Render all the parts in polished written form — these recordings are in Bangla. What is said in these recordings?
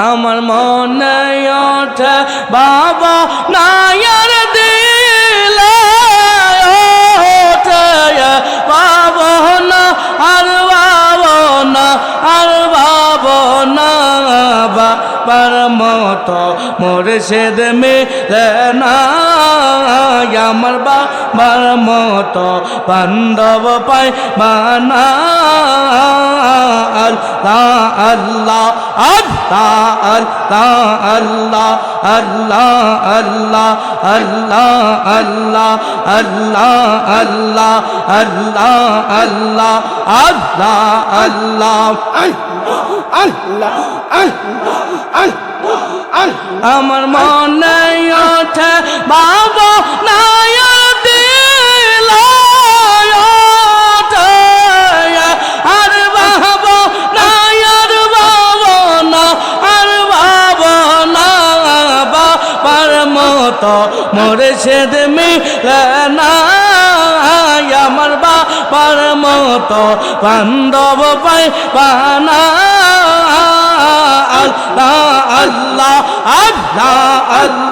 আমার মনে ওঠে বাবা নায়ার দিলে ওঠে বাবা না আর বাবা না আর বাবা না বাবার মতো মুর্শিদ মিলে না আমার বাবার মতো বান্ধব পাই বানা আল্লাহ আল্লাহ আল্লাহ আল্লাহ আল্লাহ আল্লাহ আল্লাহ আল্লাহ আল্লাহ আল্লাহ আল্লাহ আল্লাহ আল্লাহ আল্লাহ আমার মনে ওঠে বাবা নায়ার দিল আর বাবা নায়ার বাবা না আর বাবা না বাবার মতো মুর্শিদ মিলে না আমার বাবার মতো বান্ধব পাই বানা আল্লাহ আল্লাহ আল্লাহ আল্লাহ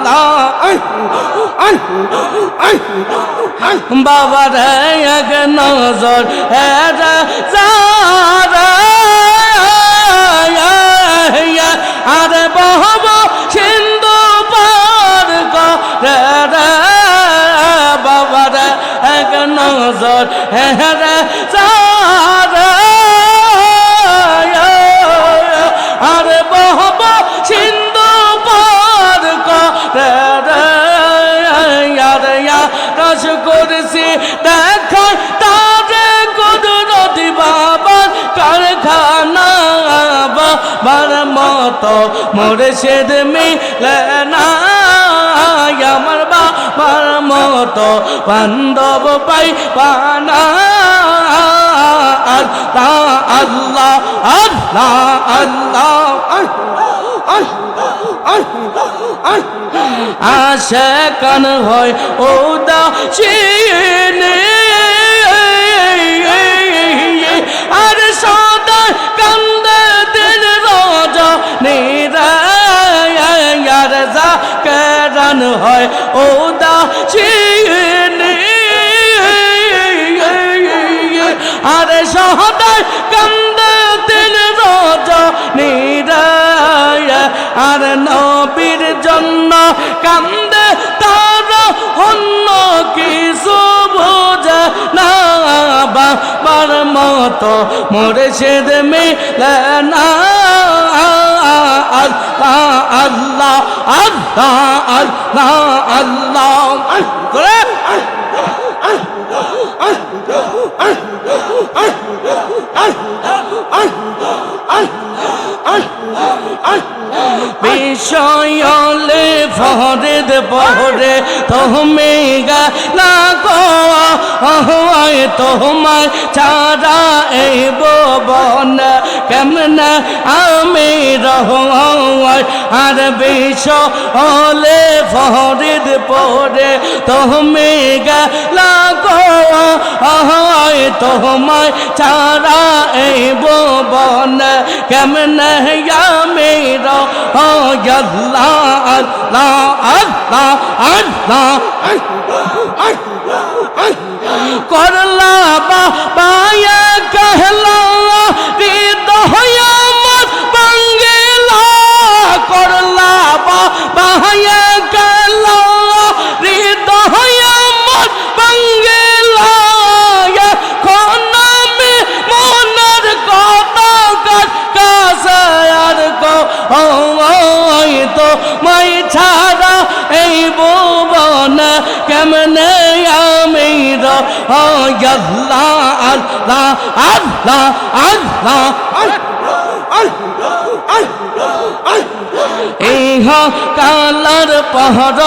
বাবার এক নজর আরে বহব সিন্ধু পার করে বাবার এক নজর আরে বহব সিন্ধু পার করে রস করছি দেখা তারে কুদরতি বাবার কারখানা বাবার মতো মুর্শিদ মিলে না আমার বাবার মতো বান্ধব পাই পানা আল্লাহ আল্লাহ আল্লাহ আল্লাহ আশাকান হয় উদাসীনে আর সদা কান্দে দিল রজনীর জাকেরান হয় উদাসীনে আর সদা কান্দে দিল রজনীর আর নবীর জন্য কান্দে তারা অন্য কিছু বোঝে না বাবার মতো মুর্শিদ মিলে না আল্লাহ আল্লাহ আল্লাহ আল্লাহ বিষয়লে ফরিদ পরে তুমি গেলা গো তোমায় ছাড়া এই ভুবন কেমনে আমি রহই আর বিষয়লে ফরিদ পরে তুমি গেলা গো তোমায় ছাড়া এই ভুবন কেমনে আমি রহই আল্লাহ আল্লাহ আল্লাহ করলা বাবায়া कहला হৃদয় আমার বাঙ্গিলা করলা বাবায়া कहला হৃদয় আমার বাঙ্গিলা এখন আমি মনের কথা কাছে আর গো তো মাই ছাড়া এই ভুবন কেমনে আমি আল্লাহ আল্লাহ আল্লাহ আল্লাহ ইহ কালার পহর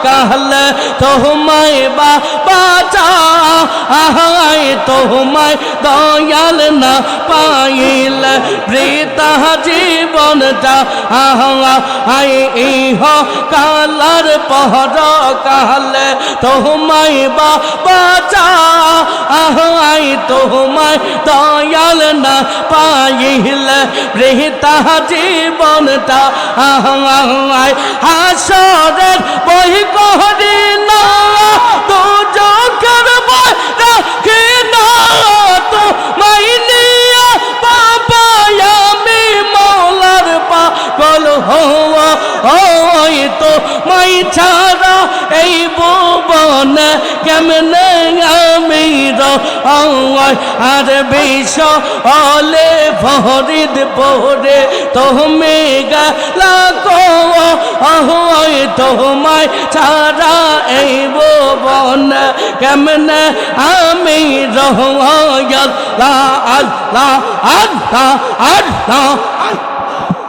কাহলে তোমায় বাঁচা আহায় তোমায় দয়াল না পাইলে বৃথা জীবনটা আহায় ইহ কালার পহর কাহলে তোমায় বাঁচা আহায় তোমায় দয়াল না পাইলে বৃথা জীবনটা হাসরের বই করি না তো চোখের বই রাখি না তো মাইনিয়া বাবা আমি মৌলার পাগল হওয়া ওই তো মাই ছাড়া এই ভুবনে কেমনে আমি আর বিষ অলে ফরিদ পরে তুমি গেলা তোমায় ছাড়া এই ভুবনে কেমনে আমি আল্লাহ আল্লাহ আল্লাহ আল্লাহ